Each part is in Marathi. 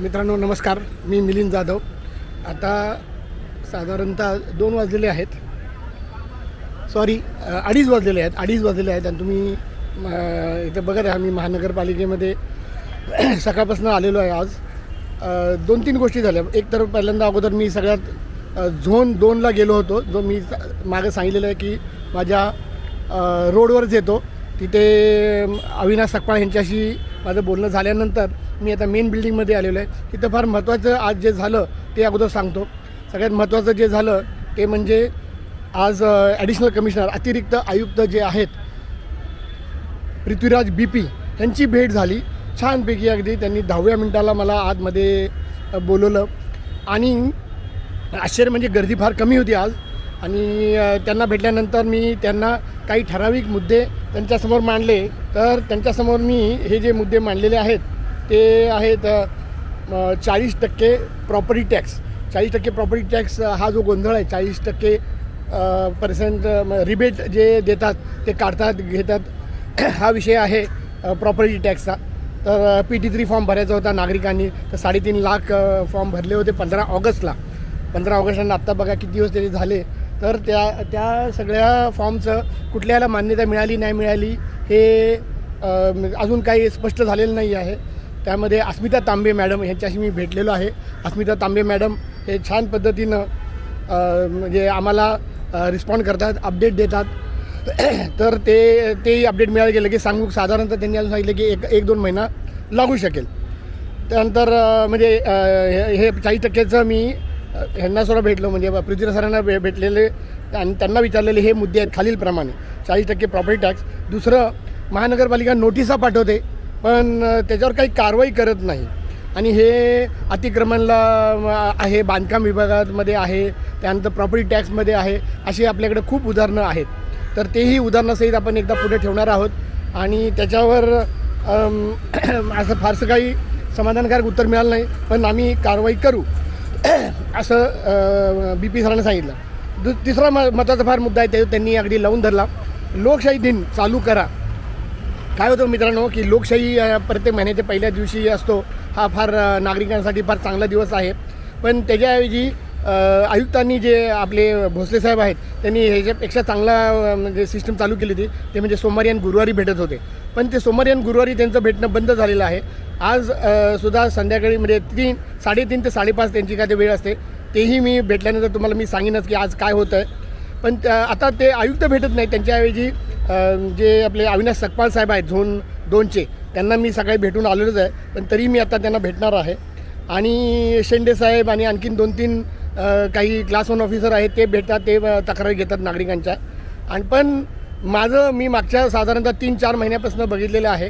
मित्रांनो नमस्कार, मी मिलिंद जाधव। आता साधारणतः 2 वाजलेले आहेत, सॉरी 2:30 वाजलेले आहेत आणि तुम्ही इथे बघत आहे मी महानगरपालिकेमध्ये सकाळपासून आलेलो आहे। आज 2-3 गोष्टी झाल्या। एक तर पहिल्यांदा अगोदर मी सगळ्यात झोन 2ला गेलो होतो, जो मी मागे सांगितलेलं आहे की माझ्या रोडवरच येतो। तिथे अविनाश सकपाळ यांच्याशी माझं बोलणं झाल्यानंतर मी आता मेन बिल्डिंगमध्ये आलेलो आहे। तिथं फार महत्त्वाचं आज जे झालं ते अगोदर सांगतो। सगळ्यात महत्त्वाचं जे झालं ते म्हणजे आज ॲडिशनल कमिशनर अतिरिक्त आयुक्त जे आहेत पृथ्वीराज BP यांची भेट झाली। छानपैकी अगदी त्यांनी 10व्या मिनिटाला मला आतमध्ये बोलवलं आणि आश्चर्य म्हणजे गर्दी फार कमी होती आज। आणि त्यांना भेटल्यानंतर मी त्यांना काही ठराविक मुद्दे त्यांच्यासमोर मांडले। तर त्यांच्यासमोर मी हे जे मुद्दे मांडलेले आहेत ते आहेत 40% प्रॉपर्टी टॅक्स। 40% प्रॉपर्टी टॅक्स हा जो गोंधळ आहे, 40% रिबेट जे देतात ते काढतात घेतात, हा विषय आहे प्रॉपर्टी टॅक्सचा। तर PT3 फॉर्म भरायचा होता नागरिकांनी, तर 3.5 लाख फॉर्म भरले होते 15 ऑगस्टला। 15 ऑगस्टला आत्ता बघा किती दिवस तरी झाले। तर त्या सगळ्या फॉर्मचं कुठल्याला मान्यता मिळाली नाही मिळाली हे अजून काही स्पष्ट झालेलं नाही आहे। त्यामध्ये अस्मिता तांबे मॅडम यांच्याशी मी भेटलेलो आहे। अस्मिता तांबे मॅडम हे छान पद्धतीनं म्हणजे आम्हाला रिस्पॉन्ड करतात, अपडेट देतात। तर तेही अपडेट मिळाले गेलं की सांगू साधारणतः त्यांनी अजून सांगितलं की 1-2 महिना लागू शकेल। त्यानंतर म्हणजे हे 40%चं मी ह्यांना सुद्धा भेटलो, म्हणजे पृथ्वीराज सरांना भेटलेले आणि त्यांना विचारलेले हे मुद्दे आहेत खालीलप्रमाणे। 40% प्रॉपर्टी टॅक्स। दुसरं, महानगरपालिका नोटिसा पाठवते पण त्याच्यावर काही कारवाई करत नाही आणि हे अतिक्रमणला आहे, बांधकाम विभागामध्ये आहे, त्यानंतर प्रॉपर्टी टॅक्समध्ये आहे, अशी आपल्याकडे खूप उदाहरणं आहेत। तर तेही उदाहरणासहित आपण एकदा पुढे ठेवणार आहोत आणि त्याच्यावर असं फारसं काही समाधानकारक उत्तर मिळालं नाही, पण आम्ही कारवाई करू असं BP सरांनी सांगितलं। तिसरा महत्त्वाचा फार मुद्दा आहे, ते त्यांनी अगदी लावून धरला, लोकशाही दिन चालू करा। काय होतं मित्रांनो की लोकशाही प्रत्येक महिन्याच्या पहिल्या दिवशी असतो, हा फार नागरिकांसाठी फार चांगला दिवस आहे। पण त्याच्याऐवजी आयुक्तांनी जे आपले भोसले साहेब आहेत त्यांनी ह्याच्यापेक्षा चांगला म्हणजे सिस्टम चालू केली होती, ते म्हणजे सोमवारी आणि गुरुवारी भेटत होते। पण ते सोमवारी आणि गुरुवारी त्यांचं भेटणं बंद झालेलं आहे। आज सुद्धा संध्याकाळी म्हणजे 3:30 ते 5:30 त्यांची काय ते वेळ असते, तेही मी भेटल्यानंतर तुम्हाला मी सांगेनच की आज काय होतं आहे। पण आता ते आयुक्त भेटत नाही, त्यांच्याऐवजी जे आपले अविनाश सकपाळ साहेब आहेत झोन 2चे, त्यांना मी सकाळी भेटून आलेलोच आहे, पण तरी मी आता त्यांना भेटणार आहे। आणि शेंडे साहेब आणि आणखीन 2-3 काही क्लास 1 ऑफिसर आहेत, ते भेटतात, ते तक्रारी घेतात नागरिकांच्या। आणि पण मी मागच्या साधारणतः 3-4 महिन्यापासून बघितलेलं आहे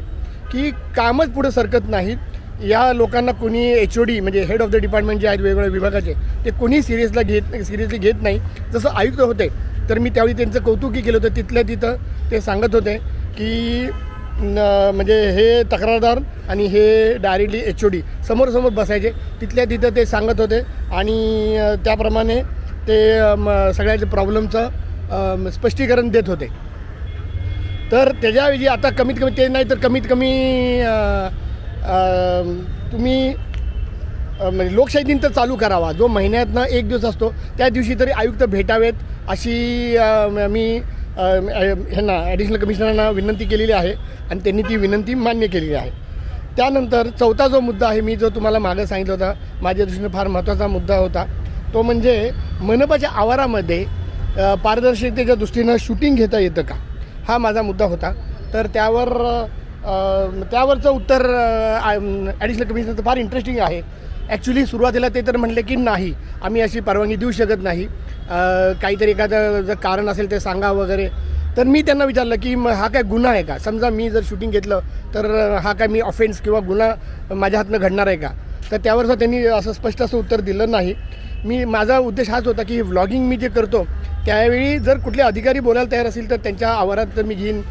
की कामच पुढे सरकत नाहीत। या लोकांना कोणी HOD म्हणजे हेड ऑफ द डिपार्टमेंट जे आहेत वेगवेगळ्या विभागाचे, ते कोणी सिरियसली घेत नाही। जसं आयुक्त होते तर मी त्यावेळी त्यांचं कौतुकी केलं होतं, तिथल्या तिथं ते सांगत होते की म्हणजे हे तक्रारदार आणि हे डायरेक्टली HOD समोर बसायचे, तिथल्या तिथं ते सांगत होते आणि त्याप्रमाणे ते सगळ्याच्या प्रॉब्लेमचं स्पष्टीकरण देत होते। तर त्याच्याऐवजी आता कमीत कमी ते नाही तर कमीत कमी तुम्ही म्हणजे लोकशाही दिन तर चालू करावा, जो महिन्यातनं 1 दिवस असतो, त्या दिवशी तरी आयुक्त भेटावेत अशी मी ह्यांना ॲडिशनल कमिशनरांना विनंती केलेली आहे आणि त्यांनी ती विनंती मान्य केलेली आहे। त्यानंतर 4था जो मुद्दा आहे, मी जो तुम्हाला मागं सांगितलं होता, माझ्या दृष्टीने फार महत्त्वाचा मुद्दा होता, तो म्हणजे मनपाच्या आवारामध्ये पारदर्शकतेच्या दृष्टीनं शूटिंग घेता येतं का, हा माझा मुद्दा होता। तर त्यावरचं उत्तर ॲडिशनल कमिशनरचं फार इंटरेस्टिंग आहे। ॲक्च्युली सुरुवातीला ते तर म्हणले की नाही, आम्ही अशी परवानगी देऊ शकत नाही, काहीतरी एखादं जर कारण असेल ते सांगा वगैरे। तर मी त्यांना विचारलं की हा काय गुन्हा आहे का, समजा मी जर शूटिंग घेतलं तर हा काय मी ऑफेन्स किंवा गुन्हा माझ्या हातनं घडणार आहे का। तर त्यावरचं त्यांनी असं स्पष्ट असं उत्तर दिलं नाही। माझा उद्देश हाच होता की व्लॉगिंग मी जे करतो त्यावेळी जर कुठले अधिकारी बोलायला तयार असेल तर त्यांच्या आवारात तर मी घेईन।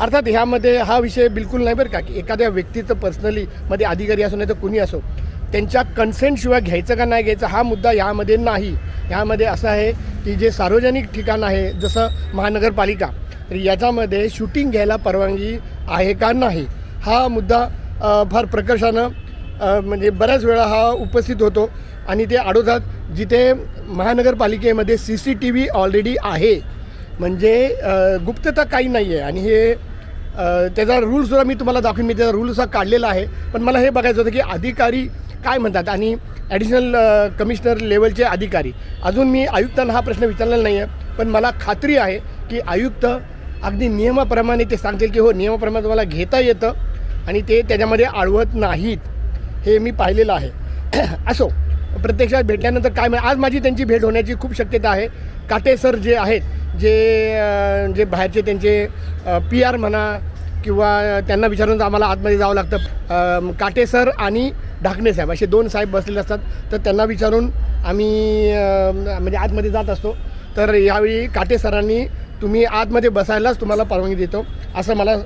अर्थात ह्यामध्ये हा विषय बिलकुल नाही बरं का की एखाद्या व्यक्तीचं पर्सनली मध्ये अधिकारी असो नाही तर कुणी असो, त्यांच्या कन्सेंटशिवाय घ्यायचं का नाही घ्यायचं हा मुद्दा यामध्ये नाही। ह्यामध्ये असं आहे की जे सार्वजनिक ठिकाण आहे जसं महानगरपालिका, तर याच्यामध्ये शूटिंग घ्यायला परवानगी आहे का नाही, हा मुद्दा फार प्रकर्षानं म्हणजे बऱ्याच वेळा हा उपस्थित होतो आणि ते अडवतात. जिथे महानगरपालिकेमध्ये CCTV ऑलरेडी आहे, म्हणजे गुप्तता काही नाही आहे. आणि हे त्याचा रूलसुद्धा मी तुम्हाला दाखवीन, मी त्याचा रूलसुद्धा काढलेला आहे. पण मला हे बघायचं होतं की अधिकारी काय म्हणतात आणि ॲडिशनल कमिशनर लेवलचे अधिकारी. अजून मी आयुक्तांना हा प्रश्न विचारलेला नाही आहे, पण मला खात्री आहे की आयुक्त अगदी नियमाप्रमाणे ते सांगतील की हो, नियमाप्रमाणे तुम्हाला घेता येतं आणि ते त्याच्यामध्ये अडवत नाहीत. हे मी पाहिलेलं आहे. असो, प्रत्यक्षात भेटल्यानंतर काय आज माझी त्यांची भेट होण्याची खूप शक्यता आहे. काटे सर जे आहेत, जे बाहेरचे त्यांचे PR म्हणा किंवा त्यांना विचारून आम्हाला आतमध्ये जावं लागतं. काटे सर आणि ढाकणे साहेब असे 2 साहेब बसलेले असतात, तर त्यांना विचारून आम्ही म्हणजे आतमध्ये जात असतो. तर यावेळी काटे सरांनी तुम्ही आतमध्ये बसायलाच तुम्हाला परवानगी देतो असं मला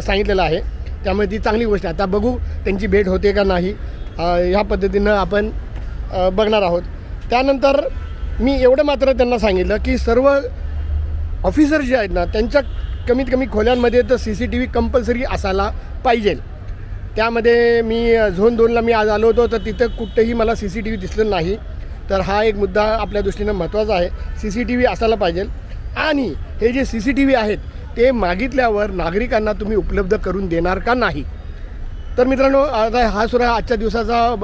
सांगितलेलं आहे. त्यामुळे ती चांगली गोष्ट आहे. आता बघू त्यांची भेट होते का नाही, ह्या पद्धतीनं आपण बघणार आहोत. त्यानंतर मी एवढं मात्र त्यांना सांगितलं की सर्व ऑफिसर जे आहेत ना, त्यांच्या कमीत कमी खोल्यांमध्ये तर CCTV कंपल्सरी असायला पाहिजे. त्यामध्ये मी झोन 2ला मी आज आलो होतो, तर तिथं कुठंही मला CCTV दिसलं नाही. तर हा एक मुद्दा आपल्या दृष्टीनं महत्त्वाचा आहे. CCTV असायला पाहिजे. आणि हे जे CCTV आहेत ते मागितल्यावर नागरिकांना तुम्ही उपलब्ध करून देणार का नाही. तर मित्रांनो, आता हा सुद्धा आजच्या दिवसाचा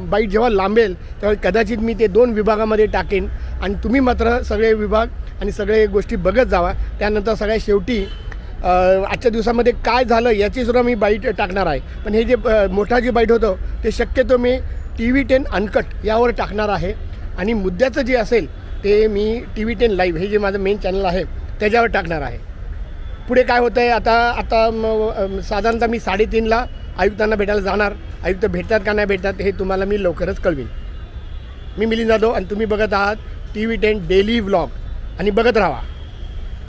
बाईट जेव्हा लांबेल तेव्हा कदाचित मी ते 2 विभागामध्ये टाकेन आणि तुम्ही मात्र सगळे विभाग आणि सगळे गोष्टी बघत जावा. त्यानंतर सगळ्या शेवटी आजच्या दिवसामध्ये काय झालं याचीसुद्धा मी बाईट टाकणार आहे. पण हे जे मोठा जे बाईट होतं ते शक्यतो मी TV10 अनकट यावर टाकणार आहे. आणि मुद्द्याचं जे असेल ते मी TV10 लाईव्ह हे जे माझं मेन चॅनल आहे त्याच्यावर टाकणार आहे. पुढे काय होतं आहे आता साधारणतः मी 3:30ला आयुक्तांना भेटायला जाणार. आयुक्त भेटतात का नाही भेटतात हे तुम्हाला मी लवकरच कळवीन. मी मिलिंद जाधव आणि तुम्ही बघत आहात TV10 डेली व्लॉग आणि बघत राहा.